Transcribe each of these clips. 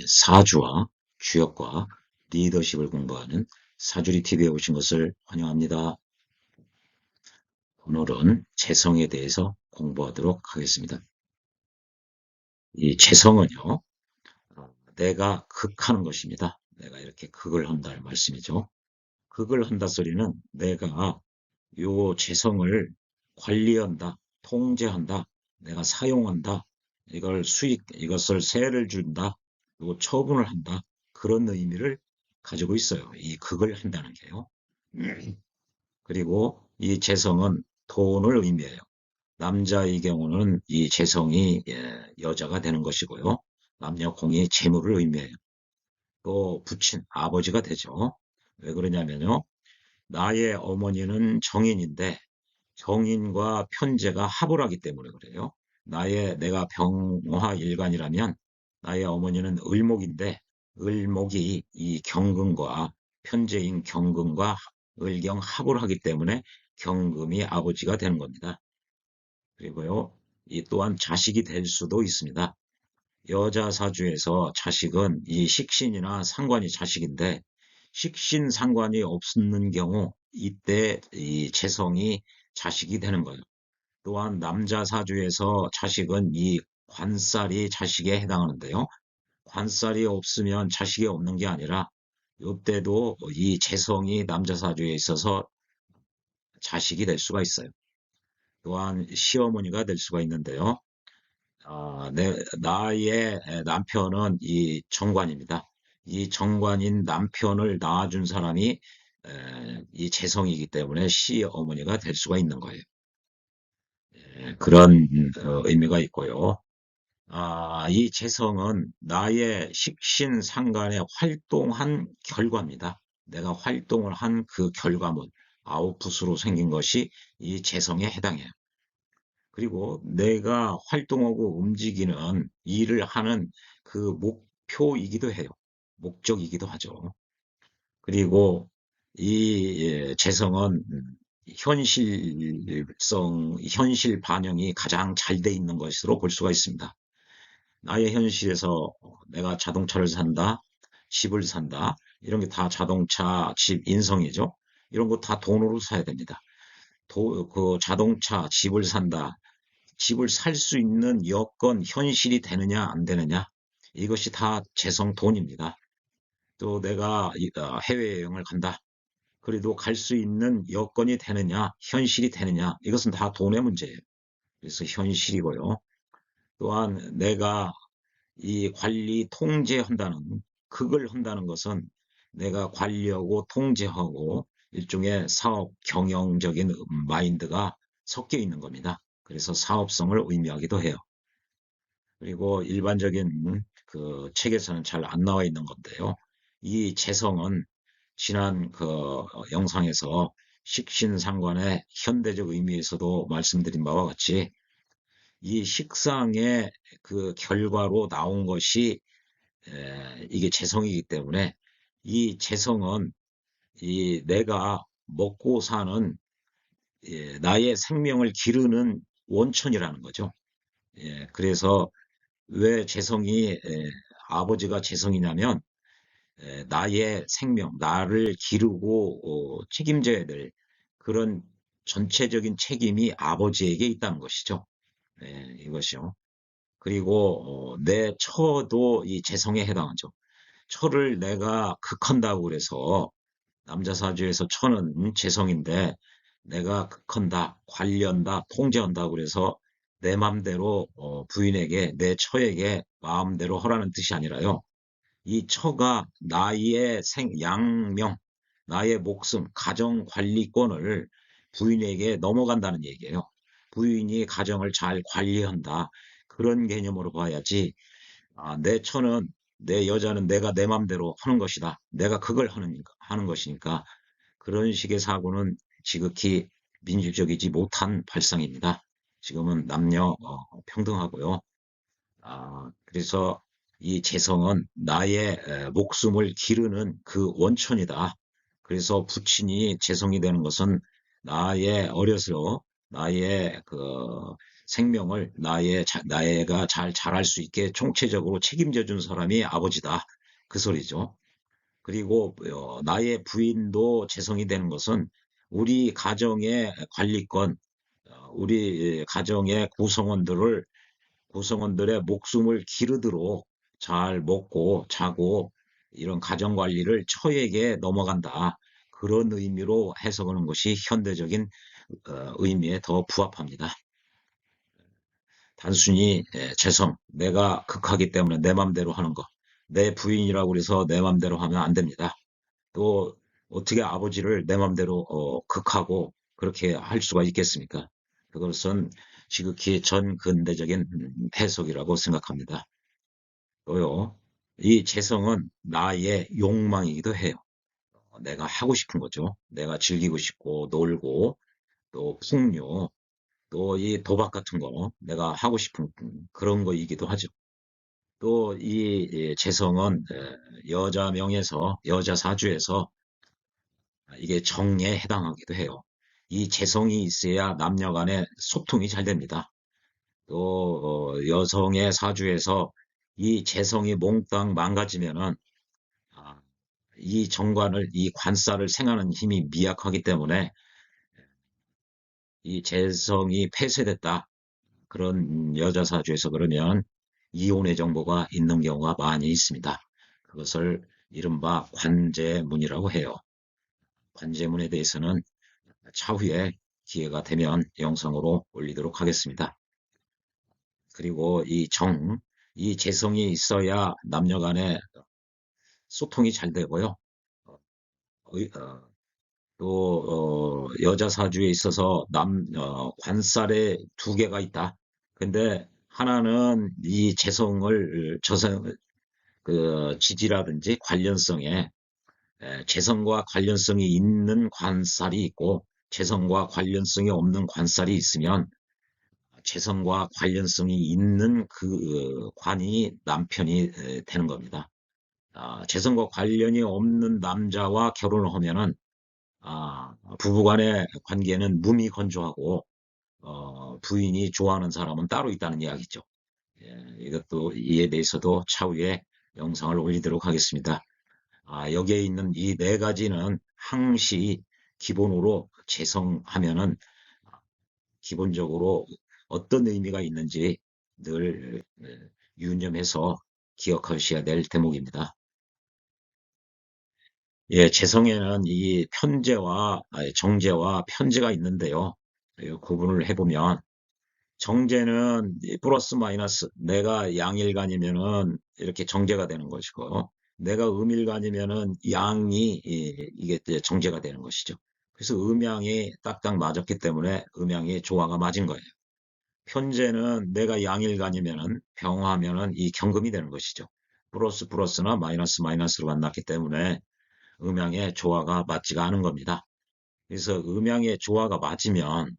사주와 주역과 리더십을 공부하는 사주리 TV에 오신 것을 환영합니다. 오늘은 재성에 대해서 공부하도록 하겠습니다. 이 재성은요, 내가 극하는 것입니다. 내가 이렇게 극을 한다는 말씀이죠. 극을 한다 소리는 내가 요 재성을 관리한다, 통제한다, 내가 사용한다, 이것을 세를 준다, 그리고 처분을 한다, 그런 의미를 가지고 있어요. 이 극을 한다는 게요. 그리고 이 재성은 돈을 의미해요. 남자의 경우는 이 재성이 여자가 되는 것이고요. 남녀 공이 재물을 의미해요. 또 부친, 아버지가 되죠. 왜 그러냐면요. 나의 어머니는 정인인데 정인과 편제가 합을 하기 때문에 그래요. 내가 병화일간이라면 나의 어머니는 을목인데 을목이 이 경금과 편제인 경금과 을경 합을 하기 때문에 경금이 아버지가 되는 겁니다. 그리고요, 이 또한 자식이 될 수도 있습니다. 여자 사주에서 자식은 이 식신이나 상관이 자식인데 식신 상관이 없는 경우 이때 이 재성이 자식이 되는 거예요. 또한 남자 사주에서 자식은 이 관살이 자식에 해당하는데요. 관살이 없으면 자식이 없는 게 아니라 이때도 이 재성이 남자 사주에 있어서 자식이 될 수가 있어요. 또한 시어머니가 될 수가 있는데요. 나의 남편은 이 정관입니다. 이 정관인 남편을 낳아준 사람이 이 재성이기 때문에 시어머니가 될 수가 있는 거예요. 그런 의미가 있고요. 이 재성은 나의 식신상간에 활동한 결과입니다. 내가 활동을 한 그 결과물, 아웃풋으로 생긴 것이 이 재성에 해당해요. 그리고 내가 활동하고 움직이는 일을 하는 그 목표이기도 해요. 목적이기도 하죠. 그리고 이 재성은 현실 반영이 가장 잘 돼 있는 것으로 볼 수가 있습니다. 나의 현실에서 내가 자동차를 산다, 집을 산다, 이런 게 다 자동차, 집, 인성이죠. 이런 거 다 돈으로 사야 됩니다. 그 자동차, 집을 산다, 집을 살 수 있는 여건, 현실이 되느냐, 안 되느냐, 이것이 다 재성 돈입니다. 또 내가 해외여행을 간다. 그래도 갈 수 있는 여건이 되느냐, 현실이 되느냐, 이것은 다 돈의 문제예요. 그래서 현실이고요. 또한 내가 이 관리 통제한다는, 극을 한다는 것은 내가 관리하고 통제하고 일종의 사업 경영적인 마인드가 섞여 있는 겁니다. 그래서 사업성을 의미하기도 해요. 그리고 일반적인 그 책에서는 잘 안 나와 있는 건데요. 이 재성은 지난 그 영상에서 식신상관의 현대적 의미에서도 말씀드린 바와 같이 이 식상의 그 결과로 나온 것이 이게 재성이기 때문에 이 재성은 이 내가 먹고 사는 나의 생명을 기르는 원천이라는 거죠. 그래서 왜 재성이 아버지가 재성이냐면 나의 생명, 나를 기르고 책임져야 될 그런 전체적인 책임이 아버지에게 있다는 것이죠. 이것이요. 그리고 내 처도 이 재성에 해당하죠. 처를 내가 극한다고 그래서 남자 사주에서 처는 재성인데 내가 극한다, 관리한다, 통제한다고 그래서 내 맘대로 부인에게, 내 처에게 마음대로 하라는 뜻이 아니라요. 이 처가 나의 양명, 나의 목숨, 가정 관리권을 부인에게 넘어간다는 얘기예요. 부인이 가정을 잘 관리한다. 그런 개념으로 봐야지. 내 처는, 내 여자는 내가 내 맘대로 하는 것이다. 내가 그걸 하는 것이니까 그런 식의 사고는 지극히 민주적이지 못한 발상입니다. 지금은 남녀 평등하고요. 그래서 이 재성은 나의 목숨을 기르는 그 원천이다. 그래서 부친이 재성이 되는 것은 나의 어려서 나의 그 생명을 나애가 잘 자랄 수 있게 총체적으로 책임져 준 사람이 아버지다. 그 소리죠. 그리고 나의 부인도 재성이 되는 것은 우리 가정의 관리권, 우리 가정의 구성원들의 목숨을 기르도록 잘 먹고 자고 이런 가정 관리를 처에게 넘어간다. 그런 의미로 해석하는 것이 현대적인 의미에 더 부합합니다. 단순히 재성, 내가 극하기 때문에 내 맘대로 하는 거, 내 부인이라고 해서 내 맘대로 하면 안 됩니다. 또 어떻게 아버지를 내 맘대로 극하고 그렇게 할 수가 있겠습니까? 그것은 지극히 전근대적인 해석이라고 생각합니다. 또요, 이 재성은 나의 욕망이기도 해요. 내가 하고 싶은 거죠. 내가 즐기고 싶고 놀고 또 풍요, 또 이 도박 같은 거 내가 하고 싶은 그런 거이기도 하죠. 또 이 재성은 여자 명에서 여자 사주에서 이게 정에 해당하기도 해요. 이 재성이 있어야 남녀 간의 소통이 잘 됩니다. 또 여성의 사주에서 이 재성이 몽땅 망가지면은 아, 이 관살을 생하는 힘이 미약하기 때문에 이 재성이 폐쇄됐다. 그런 여자 사주에서 그러면 이혼의 정보가 있는 경우가 많이 있습니다. 그것을 이른바 관제문이라고 해요. 관제문에 대해서는 차후에 기회가 되면 영상으로 올리도록 하겠습니다. 그리고 이 재성이 있어야 남녀 간의 소통이 잘 되고요. 어, 어, 또 여자 사주에 있어서 관살에 두 개가 있다. 근데 하나는 이 그 지지라든지 관련성에 재성과 관련성이 있는 관살이 있고 재성과 관련성이 없는 관살이 있으면 재성과 관련성이 있는 그 관이 남편이 되는 겁니다. 재성과 관련이 없는 남자와 결혼을 하면은 부부간의 관계는 무미건조하고 부인이 좋아하는 사람은 따로 있다는 이야기죠. 예, 이것도 이에 대해서도 차후에 영상을 올리도록 하겠습니다. 여기에 있는 이 네 가지는 항시 기본으로 재성하면은 기본적으로 어떤 의미가 있는지 늘 유념해서 기억하셔야 될 대목입니다. 예, 재성에는 이 정제와 편제가 있는데요. 구분을 해보면 정제는 플러스 마이너스 내가 양일간이면은 이렇게 정제가 되는 것이고 내가 음일간이면은 양이 이게 이제 정제가 되는 것이죠. 그래서 음양이 딱딱 맞았기 때문에 음양이 조화가 맞은 거예요. 편제는 내가 양일간이면은 병화면은 이 경금이 되는 것이죠. 플러스 플러스나 마이너스 마이너스로 만났기 때문에 음양의 조화가 맞지가 않은 겁니다. 그래서 음양의 조화가 맞으면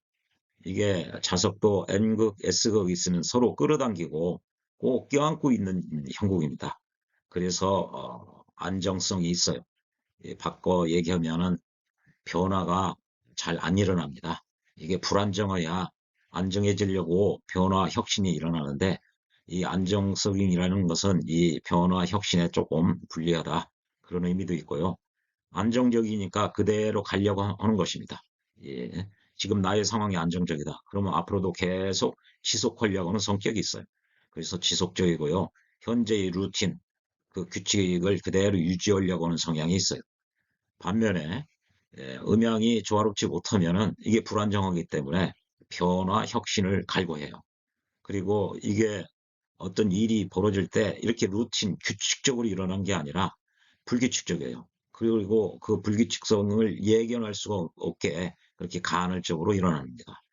이게 자석도 N극, S극 있으면 서로 끌어당기고 꼭 껴안고 있는 형국입니다. 그래서 안정성이 있어요. 바꿔 얘기하면은 변화가 잘 안 일어납니다. 이게 불안정해야 안정해지려고 변화, 혁신이 일어나는데 이 안정성이라는 것은 이 변화, 혁신에 조금 불리하다. 그런 의미도 있고요. 안정적이니까 그대로 가려고 하는 것입니다. 예. 지금 나의 상황이 안정적이다. 그러면 앞으로도 계속 지속하려고 하는 성격이 있어요. 그래서 지속적이고요. 현재의 루틴, 그 규칙을 그대로 유지하려고 하는 성향이 있어요. 반면에 음양이 조화롭지 못하면은 이게 불안정하기 때문에 변화, 혁신을 갈구해요. 그리고 이게 어떤 일이 벌어질 때 이렇게 루틴, 규칙적으로 일어난 게 아니라 불규칙적이에요. 그리고 그 불규칙성을 예견할 수가 없게 그렇게 간헐적으로 일어납니다.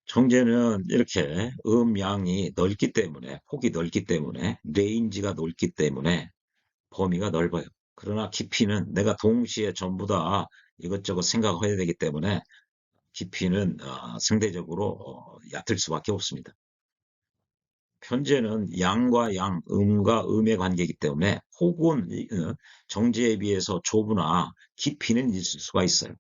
정제는 이렇게 음양이 넓기 때문에, 폭이 넓기 때문에, 레인지가 넓기 때문에 범위가 넓어요. 그러나 깊이는 내가 동시에 전부 다 이것저것 생각해야 되기 때문에 깊이는 상대적으로 얕을 수밖에 없습니다. 편제는 양과 양, 음과 음의 관계이기 때문에 혹은 정제에 비해서 좁으나 깊이는 있을 수가 있어요.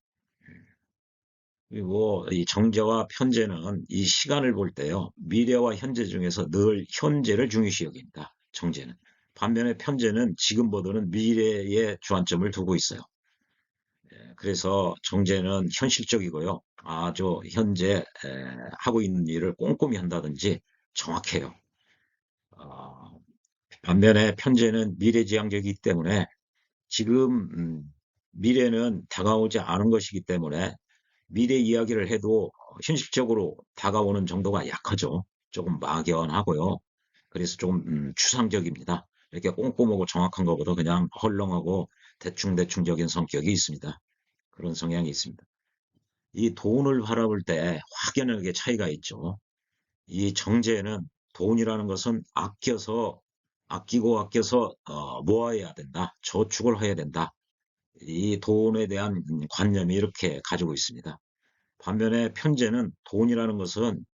그리고 이 정제와 편제는 이 시간을 볼 때요, 미래와 현재 중에서 늘 현재를 중요시 여깁니다. 정제는. 반면에 편제는 지금보다는 미래에 주안점을 두고 있어요. 그래서 정제는 현실적이고요. 아주 현재 하고 있는 일을 꼼꼼히 한다든지 정확해요. 어, 반면에 편제는 미래지향적이기 때문에 지금 미래는 다가오지 않은 것이기 때문에 미래 이야기를 해도 현실적으로 다가오는 정도가 약하죠. 조금 막연하고요. 그래서 조금 추상적입니다. 이렇게 꼼꼼하고 정확한 것보다 그냥 헐렁하고 대충대충적인 성격이 있습니다. 그런 성향이 있습니다. 이 돈을 바라볼 때 확연하게 차이가 있죠. 이 정제는 돈이라는 것은 아끼고 아껴서 모아야 된다. 저축을 해야 된다. 이 돈에 대한 관념이 이렇게 가지고 있습니다. 반면에 편제는 돈이라는 것은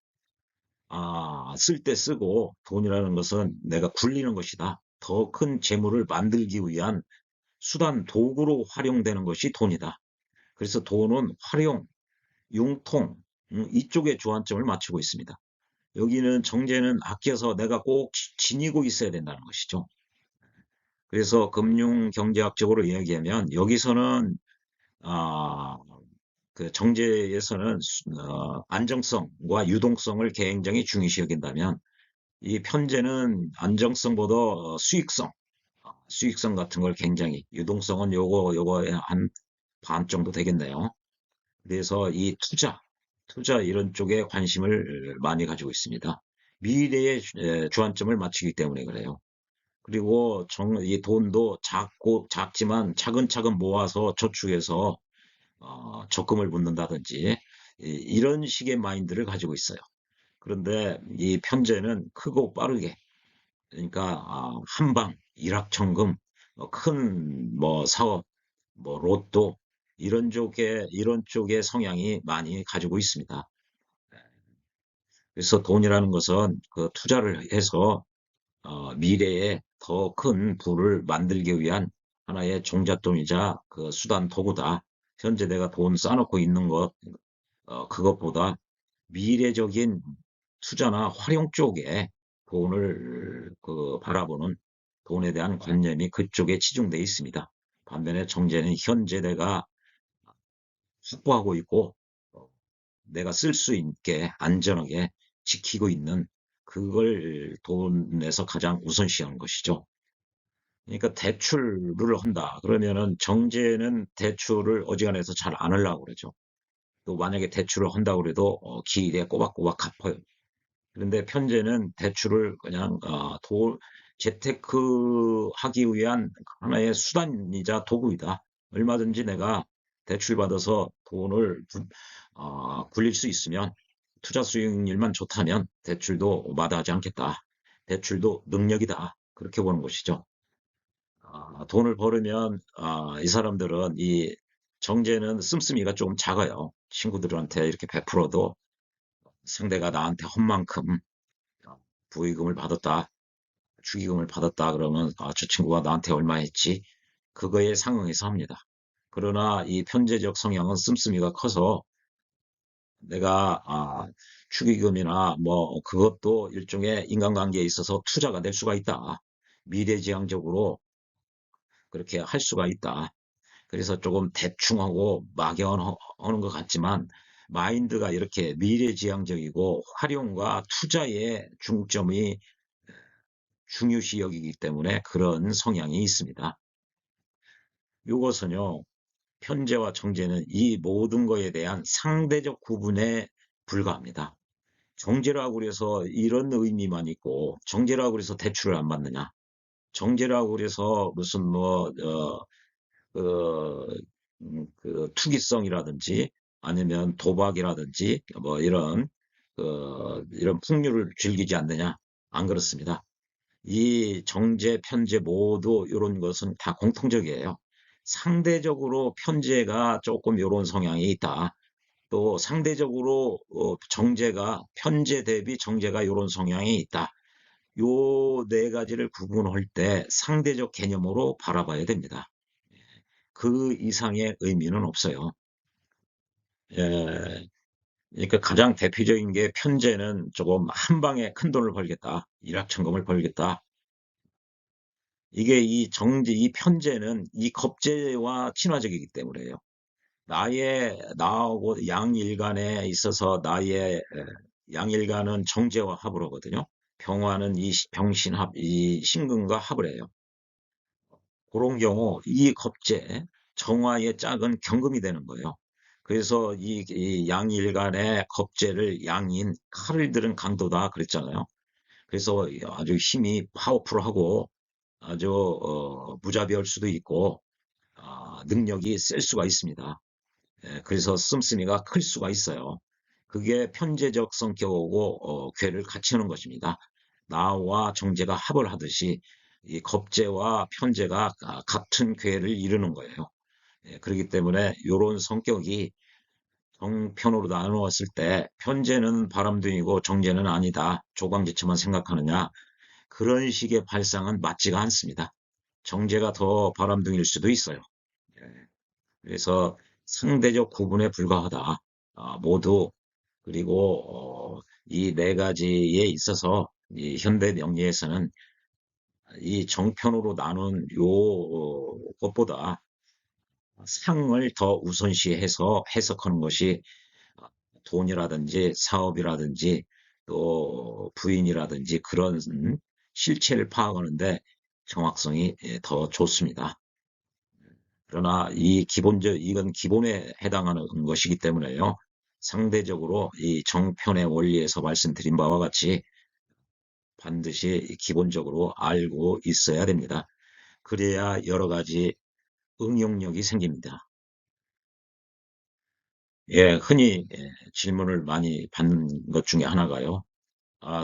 쓸 때 쓰고 돈이라는 것은 내가 굴리는 것이다. 더 큰 재물을 만들기 위한 수단, 도구로 활용되는 것이 돈이다. 그래서 돈은 활용, 융통, 이쪽에 주안점을 맞추고 있습니다. 여기는 정제는 아껴서 내가 꼭 지니고 있어야 된다는 것이죠. 그래서 금융 경제학적으로 이야기하면 여기서는 아, 그 정제에서는 안정성과 유동성을 굉장히 중요시 여긴다면 이 편제는 안정성보다 수익성 같은 걸 굉장히 유동성은 요거에 한 반 정도 되겠네요. 그래서 이 투자 이런 쪽에 관심을 많이 가지고 있습니다. 미래의 주안점을 맞추기 때문에 그래요. 그리고 이 돈도 작지만 차근차근 모아서 저축해서 적금을 붓는다든지 이런 식의 마인드를 가지고 있어요. 그런데 이 편제는 크고 빠르게 그러니까 한방 일확천금 큰 뭐 사업 뭐 로또 이런 쪽의 성향이 많이 가지고 있습니다. 그래서 돈이라는 것은 그 투자를 해서 미래에 더 큰 부를 만들기 위한 하나의 종잣돈이자 그 수단 도구다. 현재 내가 돈 쌓아놓고 있는 것 그것보다 미래적인 투자나 활용 쪽에 돈을 바라보는 돈에 대한 관념이 그쪽에 치중돼 있습니다. 반면에 정제는 현재 내가 확보하고 있고 어, 내가 쓸 수 있게 안전하게 지키고 있는 그걸 돈에서 가장 우선시하는 것이죠. 그러니까 대출을 한다. 그러면은 정제는 대출을 어지간해서 잘 안 하려고 그러죠. 또 만약에 대출을 한다고 그래도 기일에 꼬박꼬박 갚아요. 그런데 편제는 대출을 그냥 재테크하기 위한 하나의 수단이자 도구이다. 얼마든지 내가 대출 받아서 돈을 굴릴 수 있으면 투자 수익률만 좋다면 대출도 마다하지 않겠다. 대출도 능력이다. 그렇게 보는 것이죠. 돈을 벌으면 이 사람들은 이 정제는 씀씀이가 좀 작아요. 친구들한테 이렇게 베풀어도 상대가 나한테 헌만큼 부의금을 받았다, 축의금을 받았다 그러면 저 친구가 나한테 얼마 했지? 그거에 상응해서 합니다. 그러나 이 편제적 성향은 씀씀이가 커서 내가 축의금이나 뭐 그것도 일종의 인간관계에 있어서 투자가 될 수가 있다. 미래지향적으로 그렇게 할 수가 있다. 그래서 조금 대충하고 막연하는 것 같지만 마인드가 이렇게 미래지향적이고 활용과 투자의 중점이 중요시 여기기 때문에 그런 성향이 있습니다. 이것은요, 편제와 정제는 이 모든 것에 대한 상대적 구분에 불과합니다. 정제라고 해서 이런 의미만 있고 정제라고 해서 대출을 안 받느냐? 정제라고 해서 무슨 그, 그 투기성이라든지 아니면 도박이라든지 뭐 이런 풍류를 즐기지 않느냐? 안 그렇습니다. 이 정제, 편제 모두 이런 것은 다 공통적이에요. 상대적으로 편제가 조금 이런 성향이 있다. 또 상대적으로 편제 대비 정제가 이런 성향이 있다. 요 네 가지를 구분할 때 상대적 개념으로 바라봐야 됩니다. 그 이상의 의미는 없어요. 예, 그러니까 가장 대표적인 게 편제는 조금 한 방에 큰 돈을 벌겠다. 일확천금을 벌겠다. 이게 이 편제는 이 겁제와 친화적이기 때문에요. 나하고 양일간에 있어서 양일간은 정제와 합을 하거든요. 병화는 병신합, 이 신금과 합을 해요. 그런 경우 이 겁제, 정화의 짝은 경금이 되는 거예요. 그래서 이 양일간의 겁제를 양인, 칼을 들은 강도다 그랬잖아요. 그래서 아주 힘이 파워풀하고 아주 무자비할 수도 있고 능력이 셀 수가 있습니다. 예, 그래서 씀씀이가 클 수가 있어요. 그게 편재적 성격하고 괴를 같이 하는 것입니다. 나와 정제가 합을 하듯이 이 겁제와 편제가 같은 괴를 이루는 거예요. 예, 그렇기 때문에 이런 성격이 정편으로 나누었을 때 편제는 바람둥이고 정제는 아니다. 조광지처만 생각하느냐. 그런 식의 발상은 맞지가 않습니다. 정제가 더 바람둥이일 수도 있어요. 예, 그래서 상대적 구분에 불과하다. 모두 그리고 이 네 가지에 있어서 이 현대 명리에서는 이 정편으로 나눈 것보다 상을 더 우선시해서 해석하는 것이 돈이라든지 사업이라든지 또 부인이라든지 그런 실체를 파악하는데 정확성이 더 좋습니다. 그러나 이건 기본에 해당하는 것이기 때문에요. 상대적으로 이 정편의 원리에서 말씀드린 바와 같이 반드시 기본적으로 알고 있어야 됩니다. 그래야 여러 가지 응용력이 생깁니다. 예, 흔히 질문을 많이 받는 것 중에 하나가요.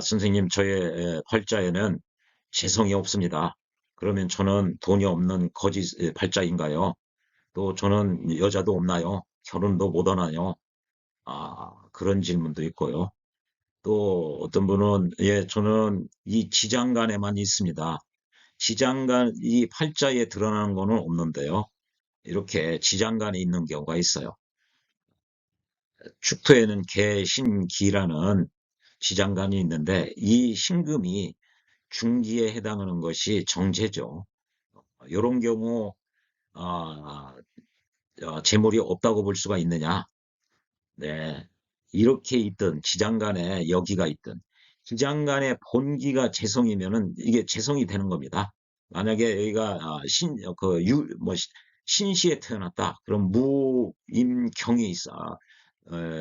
선생님, 저의 팔자에는 재성이 없습니다. 그러면 저는 돈이 없는 거지 팔자인가요? 또 저는 여자도 없나요? 결혼도 못 하나요? 그런 질문도 있고요. 또 어떤 분은, 예, 저는 이 지장간에만 있습니다. 지장간, 이 팔자에 드러나는 거는 없는데요. 이렇게 지장간에 있는 경우가 있어요. 축토에는 개, 신, 기라는 지장간이 있는데 이 신금이 중기에 해당하는 것이 정제죠. 이런 경우 아, 재물이 없다고 볼 수가 있느냐? 네. 이렇게 있든 지장간에 여기가 있든 지장간에 본기가 재성이면은 이게 재성이 되는 겁니다. 만약에 여기가 신시에 태어났다. 그럼 무임경이 있어.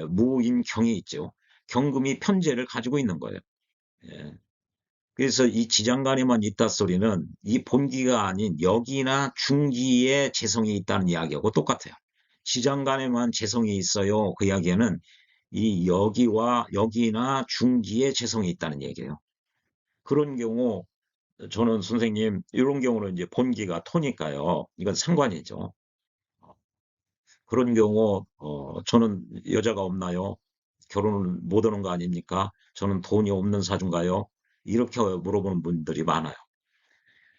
무임경이 있죠. 경금이 편제를 가지고 있는 거예요. 예. 그래서 이 지장간에만 있다 소리는 이 본기가 아닌 여기나 중기에 재성이 있다는 이야기하고 똑같아요. 지장간에만 재성이 있어요. 그 이야기는 이 여기나 중기에 재성이 있다는 얘기예요. 그런 경우 저는 선생님 이런 경우는 이제 본기가 토니까요. 이건 상관이죠. 그런 경우 저는 여자가 없나요? 결혼을 못 하는 거 아닙니까? 저는 돈이 없는 사주인가요? 이렇게 물어보는 분들이 많아요.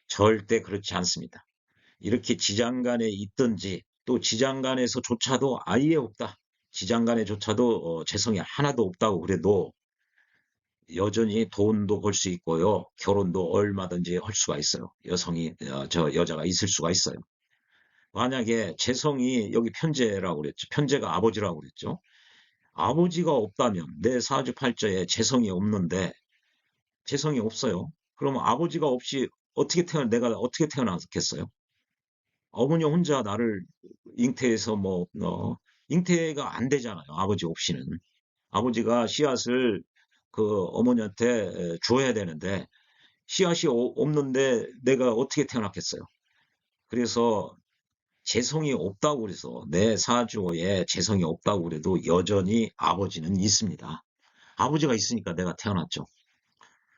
절대 그렇지 않습니다. 이렇게 지장간에 있든지 또 지장간에서조차도 아예 없다. 지장간에조차도 재성이 하나도 없다고 그래도 여전히 돈도 벌 수 있고요. 결혼도 얼마든지 할 수가 있어요. 여자가 있을 수가 있어요. 만약에 재성이 여기 편제라고 그랬죠. 편제가 아버지라고 그랬죠. 아버지가 없다면 내 사주팔자에 재성이 없는데 재성이 없어요. 그러면 아버지가 없이 내가 어떻게 태어났겠어요? 어머니 혼자 나를 잉태해서 잉태가 안 되잖아요. 아버지 없이는. 아버지가 씨앗을 그 어머니한테 줘야 되는데 씨앗이 없는데 내가 어떻게 태어났겠어요? 그래서 재성이 없다고 그래서 내 사주에 재성이 없다고 그래도 여전히 아버지는 있습니다. 아버지가 있으니까 내가 태어났죠.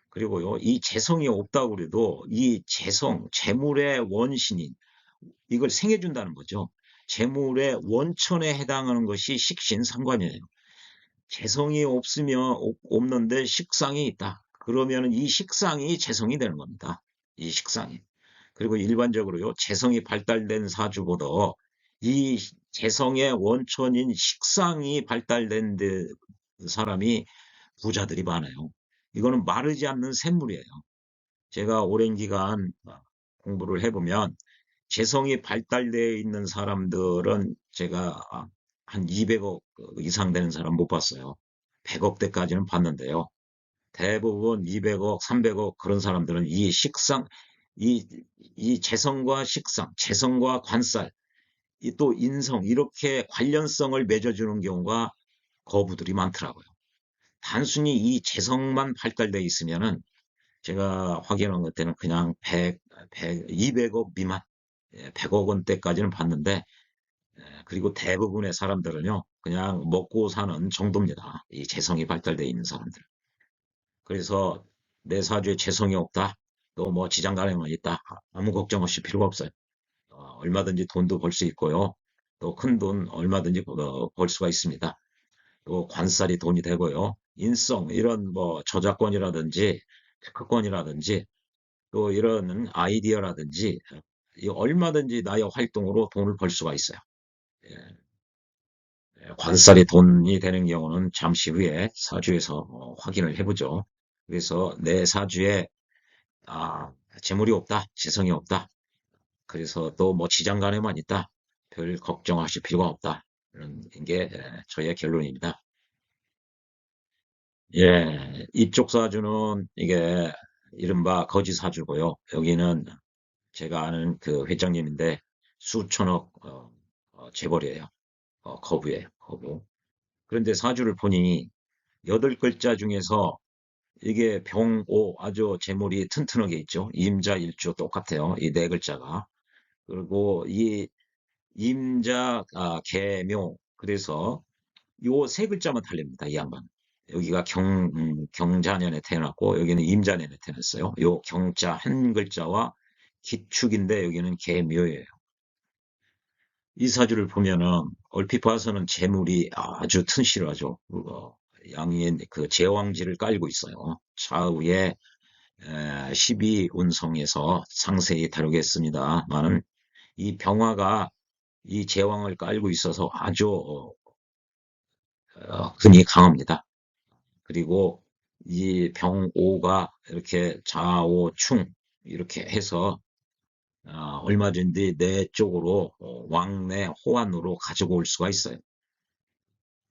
그리고요, 이 재성이 없다고 그래도 이 재물의 원신인 이걸 생해준다는 거죠. 재물의 원천에 해당하는 것이 식신상관이에요. 재성이 없는데 식상이 있다. 그러면 이 식상이 재성이 되는 겁니다. 이 식상이. 그리고 일반적으로요, 재성이 발달된 사주보다 이 재성의 원천인 식상이 발달된 사람이 부자들이 많아요. 이거는 마르지 않는 샘물이에요. 제가 오랜 기간 공부를 해보면 재성이 발달되어 있는 사람들은 제가 한 200억 이상 되는 사람 못 봤어요. 100억대까지는 봤는데요. 대부분 200억, 300억 그런 사람들은 이 식상, 이, 이 재성과 식상, 재성과 관살, 이 또 인성 이렇게 관련성을 맺어주는 경우가 거부들이 많더라고요. 단순히 이 재성만 발달돼 있으면은 제가 확인한 것 때는 그냥 200억 미만, 100억 원대까지는 봤는데, 그리고 대부분의 사람들은요, 그냥 먹고 사는 정도입니다. 이 재성이 발달돼 있는 사람들. 그래서 내 사주에 재성이 없다, 또 뭐 지장간에만 있다, 아무 걱정 없이 필요가 없어요. 얼마든지 돈도 벌 수 있고요. 또 큰 돈 얼마든지 벌 수가 있습니다. 또 관살이 돈이 되고요. 인성, 이런 뭐 저작권이라든지 특허권이라든지 또 이런 아이디어라든지 얼마든지 나의 활동으로 돈을 벌 수가 있어요. 예, 관살이 돈이 되는 경우는 잠시 후에 사주에서 확인을 해보죠. 그래서 내 사주에 재물이 없다, 재성이 없다. 그래서 또 뭐 지장간에만 있다. 별 걱정하실 필요가 없다. 이런 게 저의 결론입니다. 예, 이쪽 사주는 이게 이른바 거지 사주고요. 여기는 제가 아는 그 회장님인데 수천억 재벌이에요. 거부예요. 거부. 그런데 사주를 보니 8글자 중에서 이게 병오 아주 재물이 튼튼하게 있죠. 임자 일주 똑같아요. 이 4글자가. 그리고 이 임자 개묘, 그래서 요 3글자만 달립니다. 이 양반. 여기가 경자년에 태어났고 여기는 임자년에 태어났어요. 요 경자 한 글자와 기축인데 여기는 개묘예요. 이 사주를 보면은 얼핏 봐서는 재물이 아주 튼실하죠. 양의 그 제왕지를 깔고 있어요. 좌우에 12운성에서 상세히 다루겠습니다만은 이 병화가 이 제왕을 깔고 있어서 아주 근이 강합니다. 그리고 이 병오가 이렇게 좌오충 이렇게 해서 얼마든지 내 쪽으로 왕래 호환으로 가지고 올 수가 있어요.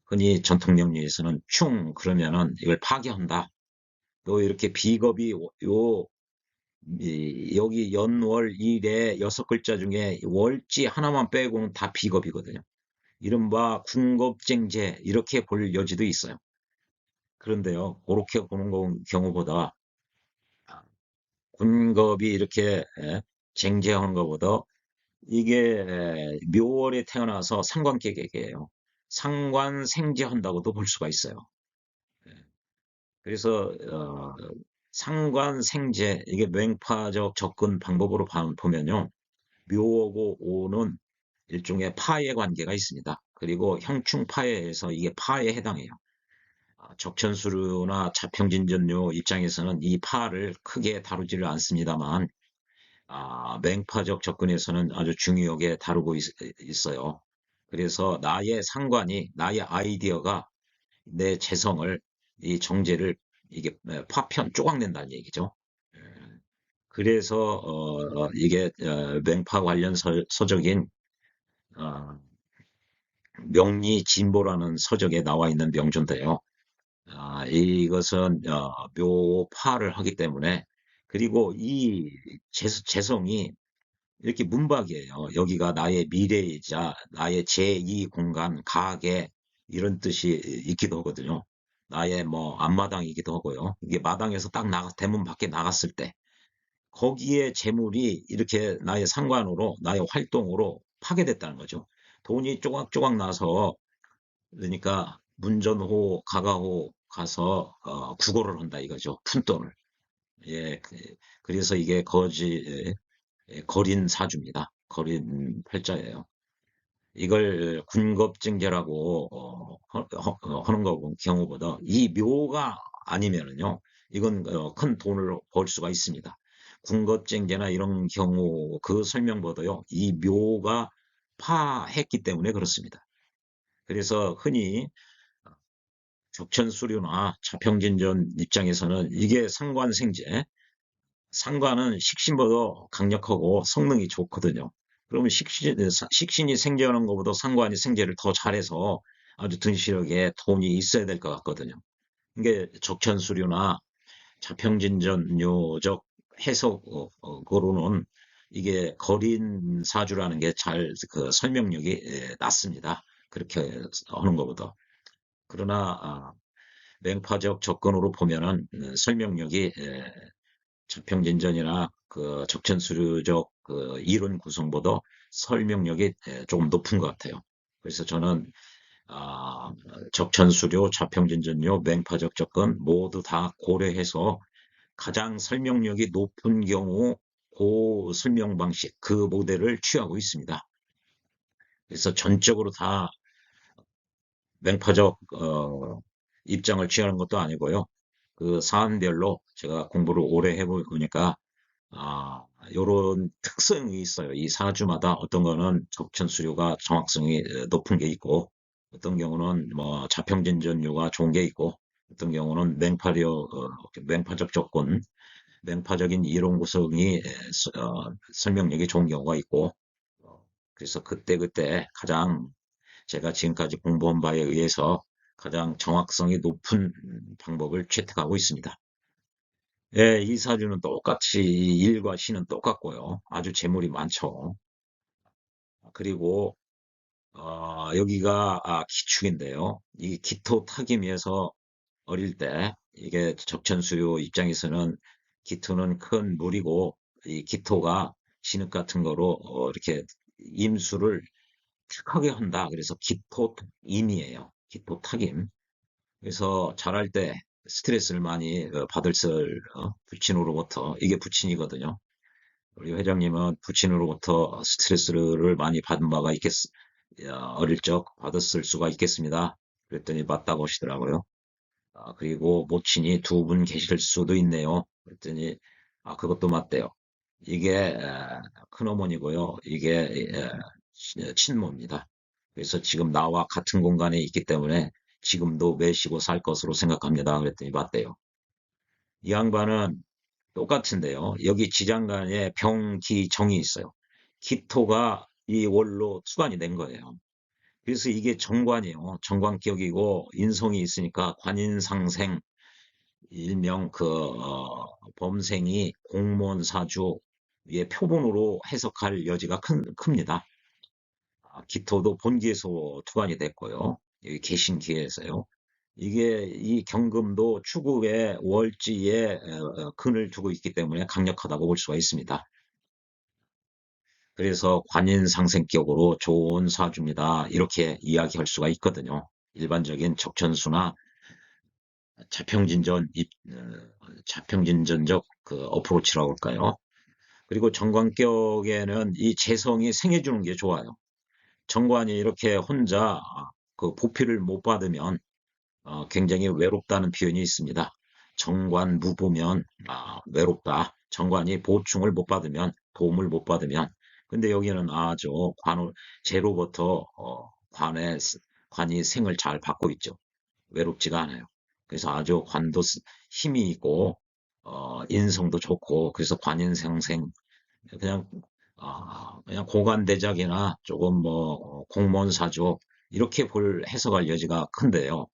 흔히 전통 영리에서는 충 그러면은 이걸 파괴한다. 또 이렇게 비겁이 여기 연월 일에 6글자 중에 월지 하나만 빼고는 다 비겁이거든요. 이른바 군겁쟁제 이렇게 볼 여지도 있어요. 그런데요, 그렇게 보는 경우보다 군겁이 이렇게 쟁제하는 것보다 이게 묘월에 태어나서 상관계객이에요. 상관생제한다고도 볼 수가 있어요. 그래서 상관생제 이게 맹파적 접근 방법으로 보면요. 묘하고 오는 일종의 파의 관계가 있습니다. 그리고 형충파에서 이게 파에 해당해요. 적천수류나 자평진전료 입장에서는 이 파를 크게 다루지를 않습니다만 맹파적 접근에서는 아주 중요하게 다루고 있어요. 그래서 나의 상관이 나의 아이디어가 내 재성을 이 정제를 이게 파편 조각낸다는 얘기죠. 그래서 이게 맹파 관련 서적인 어, 명리진보라는 서적에 나와 있는 명조인데요. 이것은 묘파를 하기 때문에 그리고 이 재성이 이렇게 문박이에요. 여기가 나의 미래이자 나의 제2 공간, 가계 이런 뜻이 있기도 하거든요. 나의 뭐 앞마당이기도 하고요. 이게 마당에서 딱 대문 밖에 나갔을 때 거기에 재물이 이렇게 나의 상관으로 나의 활동으로 파괴됐다는 거죠. 돈이 조각조각 나서 그러니까 문전호, 가가호 가서 구걸을 한다 이거죠. 푼돈을. 예, 그래서 이게 거린 사주입니다. 거린 팔자예요. 이걸 군겁증제라고 하는 경우보다 이 묘가 아니면은요, 이건 큰 돈을 벌 수가 있습니다. 군겁증제나 이런 경우 그 설명보다요, 이 묘가 파했기 때문에 그렇습니다. 그래서 흔히 적천수류나 자평진전 입장에서는 이게 상관생제, 상관은 식신보다 강력하고 성능이 좋거든요. 그러면 식신이 생제하는 것보다 상관이 생제를 더 잘해서 아주 든실하게 돈이 있어야 될 것 같거든요. 이게 적천수류나 자평진전요적 해석으로는 이게 거린 사주라는 게 잘 그 설명력이 낮습니다. 그렇게 하는 것보다. 그러나 맹파적 접근으로 보면은 설명력이 자평진전이나 그 적천수류적 그 이론 구성보다 설명력이 조금 높은 것 같아요. 그래서 저는 아, 적천수료, 자평진전료, 맹파적 접근 모두 다 고려해서 가장 설명력이 높은 경우 그 설명 방식, 그 모델을 취하고 있습니다. 그래서 전적으로 다 맹파적 입장을 취하는 것도 아니고요. 그 사안별로 제가 공부를 오래 해보니까 요런 특성이 있어요. 이 사주마다 어떤 거는 적천수료가 정확성이 높은 게 있고, 어떤 경우는 뭐 자평진전료가 좋은 게 있고, 어떤 경우는 맹파적 조건, 맹파적인 이론 구성이 설명력이 좋은 경우가 있고, 그래서 그때그때 가장 제가 지금까지 공부한 바에 의해서 가장 정확성이 높은 방법을 채택하고 있습니다. 예, 이 사주는 똑같이 일과 시는 똑같고요. 아주 재물이 많죠. 그리고 여기가 기축인데요. 이 기토 타김에서 어릴 때 이게 적천수요 입장에서는 기토는 큰 물이고 이 기토가 진흙 같은 거로 이렇게 임수를 탁하게 한다. 그래서 기토임이에요. 기토탁임. 그래서 자랄 때 스트레스를 많이 받을 부친으로부터 이게 부친이거든요. 우리 회장님은 부친으로부터 스트레스를 많이 받은 바가 어릴 적 받았을 수가 있겠습니다. 그랬더니 맞다고 하시더라고요. 그리고 모친이 두 분 계실 수도 있네요. 그랬더니 그것도 맞대요. 이게 큰어머니고요. 이게 친모입니다. 그래서 지금 나와 같은 공간에 있기 때문에 지금도 매시고 살 것으로 생각합니다. 그랬더니 맞대요. 이 양반은 똑같은데요. 여기 지장간에 병기정이 있어요. 기토가 이 월로 투관이 된 거예요. 그래서 이게 정관이에요. 정관격이고 인성이 있으니까 관인상생, 일명 범생이 공무원사주의 표본으로 해석할 여지가 큽니다. 기토도 본기에서 투관이 됐고요. 여기 계신기에서요. 이게 이 경금도 추국의 월지에 근을 두고 있기 때문에 강력하다고 볼 수가 있습니다. 그래서 관인상생격으로 좋은 사주입니다. 이렇게 이야기할 수가 있거든요. 일반적인 적천수나 자평진전, 자평진전적 그 어프로치라고 할까요? 그리고 정관격에는 이 재성이 생해주는 게 좋아요. 정관이 이렇게 혼자 그 보필을 못 받으면 굉장히 외롭다는 표현이 있습니다. 정관 무보면 외롭다. 정관이 보충을 못 받으면 도움을 못 받으면 근데 여기는 아주 제로부터 관이 생을 잘 받고 있죠. 외롭지가 않아요. 그래서 아주 힘이 있고 인성도 좋고 그래서 관인상생 그냥 그냥 고관대작이나 조금 뭐 공무원 사주 이렇게 해석할 여지가 큰데요.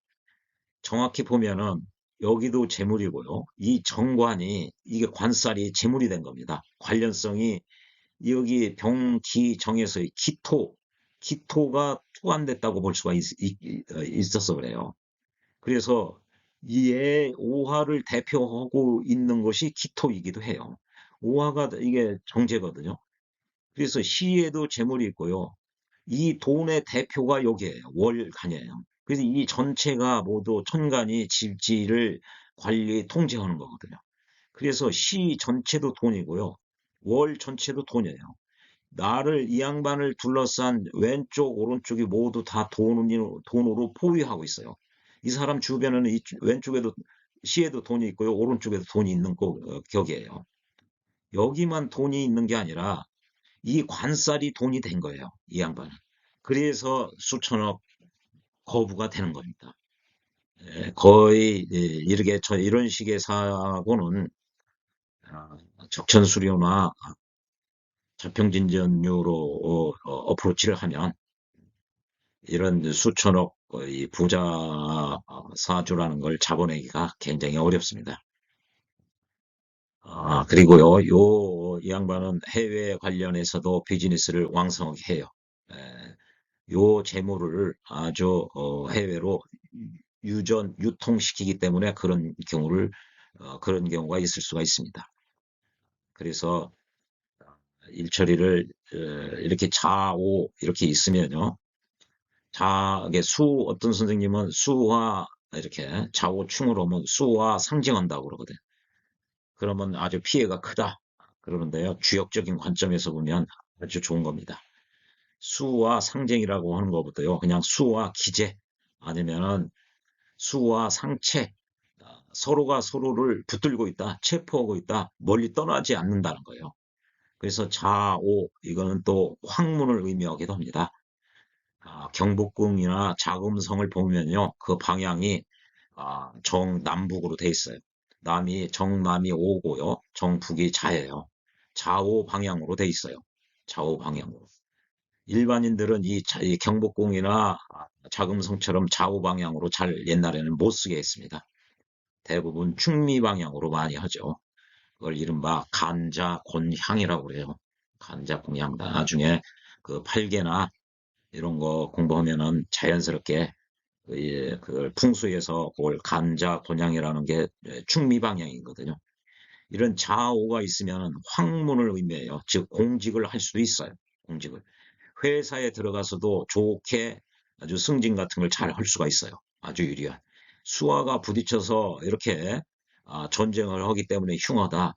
정확히 보면은 여기도 재물이고요. 이 정관이 이게 관살이 재물이 된 겁니다. 관련성이 여기 병기정에서의 기토가 투관됐다고 볼 수가 있어서 그래요. 그래서 이의 오화를 대표하고 있는 것이 기토이기도 해요. 오화가 이게 정제거든요. 그래서 시에도 재물이 있고요. 이 돈의 대표가 여기에요. 월간이에요. 그래서 이 전체가 모두 천간이 집지를 통제하는 거거든요. 그래서 시 전체도 돈이고요. 월 전체도 돈이에요. 이 양반을 둘러싼 왼쪽, 오른쪽이 모두 다 돈으로 포위하고 있어요. 이 사람 주변에는 왼쪽에도, 시에도 돈이 있고요. 오른쪽에도 돈이 있는 격이에요. 여기만 돈이 있는 게 아니라 이 관살이 돈이 된 거예요. 이 양반은. 그래서 수천억 거부가 되는 겁니다. 거의 이렇게 이런 식의 사고는 적천수료나 자평진전료로 어프로치를 하면 이런 수천억 이 부자 사주라는 걸 잡아내기가 굉장히 어렵습니다. 그리고요, 이 양반은 해외 관련해서도 비즈니스를 왕성하게 해요. 에, 요 재물을 아주 해외로 유통시키기 때문에 그런 경우가 있을 수가 있습니다. 그래서 일처리를 이렇게 좌우 이렇게 있으면요. 어떤 선생님은 수화 이렇게 좌우충으로 오면 수화 상징한다고 그러거든. 그러면 아주 피해가 크다. 그러는데요. 주역적인 관점에서 보면 아주 좋은 겁니다. 수와 상징이라고 하는 것보다요. 그냥 수와 기재 아니면은 수와 상체 서로가 서로를 붙들고 있다, 체포하고 있다, 멀리 떠나지 않는다는 거예요. 그래서 좌오 이거는 또 황문을 의미하기도 합니다. 경복궁이나 자금성을 보면요, 그 방향이 정남북으로 돼 있어요. 정남이 오고요, 정북이 자예요. 좌우 방향으로 돼 있어요. 좌우 방향으로. 일반인들은 이 경복궁이나 자금성처럼 좌우 방향으로 잘 옛날에는 못 쓰게 했습니다. 대부분 충미 방향으로 많이 하죠. 그걸 이른바 간자곤향이라고 그래요. 간자곤향. 나중에 그 팔계나 이런 거 공부하면은 자연스럽게 그걸 풍수에서 그걸 간자곤향이라는 게 충미 방향이거든요. 이런 좌오가 있으면 황문을 의미해요. 즉 공직을 할 수도 있어요. 공직을. 회사에 들어가서도 좋게 아주 승진 같은 걸 잘 할 수가 있어요. 아주 유리한. 수화가 부딪혀서 이렇게 전쟁을 하기 때문에 흉하다.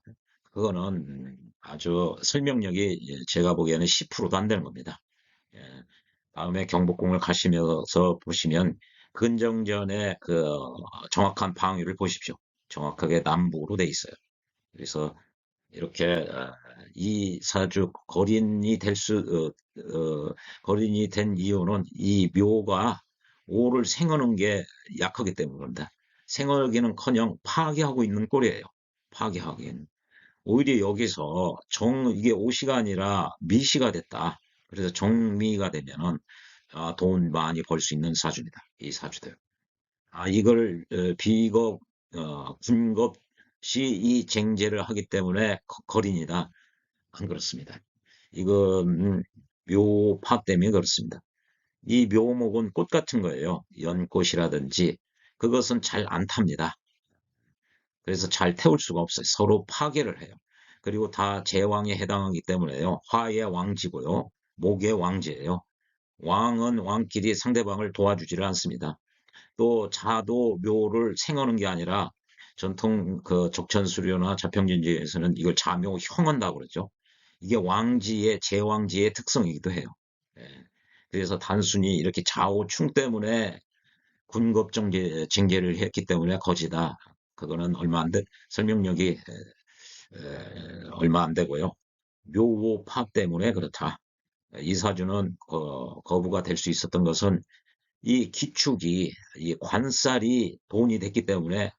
그거는 아주 설명력이 제가 보기에는 10%도 안 되는 겁니다. 예. 다음에 경복궁을 가시면서 보시면 근정전의 그 정확한 방위를 보십시오. 정확하게 남북으로 돼 있어요. 그래서 이렇게 이 사주 거린이 된 이유는 이 묘가 오를 생하는 게 약하기 때문입니다. 생하기는커녕 파괴하고 있는 꼴이에요. 파괴하기에는. 오히려 여기서 이게 오시가 아니라 미시가 됐다. 그래서 정미가 되면은 돈 많이 벌 수 있는 사주입니다. 이 사주들. 이걸 비겁, 군겁 시 이 쟁제를 하기 때문에 거린이다. 안 그렇습니다. 이건 묘파 때문에 그렇습니다. 이 묘목은 꽃 같은 거예요. 연꽃이라든지 그것은 잘 안 탑니다. 그래서 잘 태울 수가 없어요. 서로 파괴를 해요. 그리고 다 제왕에 해당하기 때문에요. 화의 왕지고요. 목의 왕지예요. 왕은 왕끼리 상대방을 도와주지를 않습니다. 또 자도 묘를 생하는 게 아니라 전통 그 적천수료나 자평진지에서는 이걸 자묘형한다고 그러죠. 이게 제왕지의 특성이기도 해요. 예. 그래서 단순히 이렇게 좌우충 때문에 징계를 했기 때문에 거지다. 그거는 설명력이 얼마 안 되고요. 묘파 때문에 그렇다. 이 사주는 거부가 될 수 있었던 것은 이 기축이, 이 관살이 돈이 됐기 때문에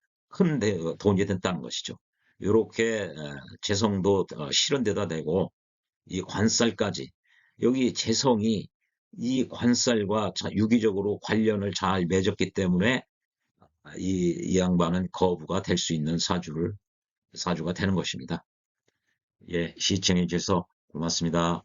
돈이 됐다는 것이죠. 이렇게 재성도 실은 데다 대고 이 관살까지 여기 재성이 이 관살과 유기적으로 관련을 잘 맺었기 때문에 이 양반은 거부가 될 수 있는 사주가 되는 것입니다. 예, 시청해 주셔서 고맙습니다.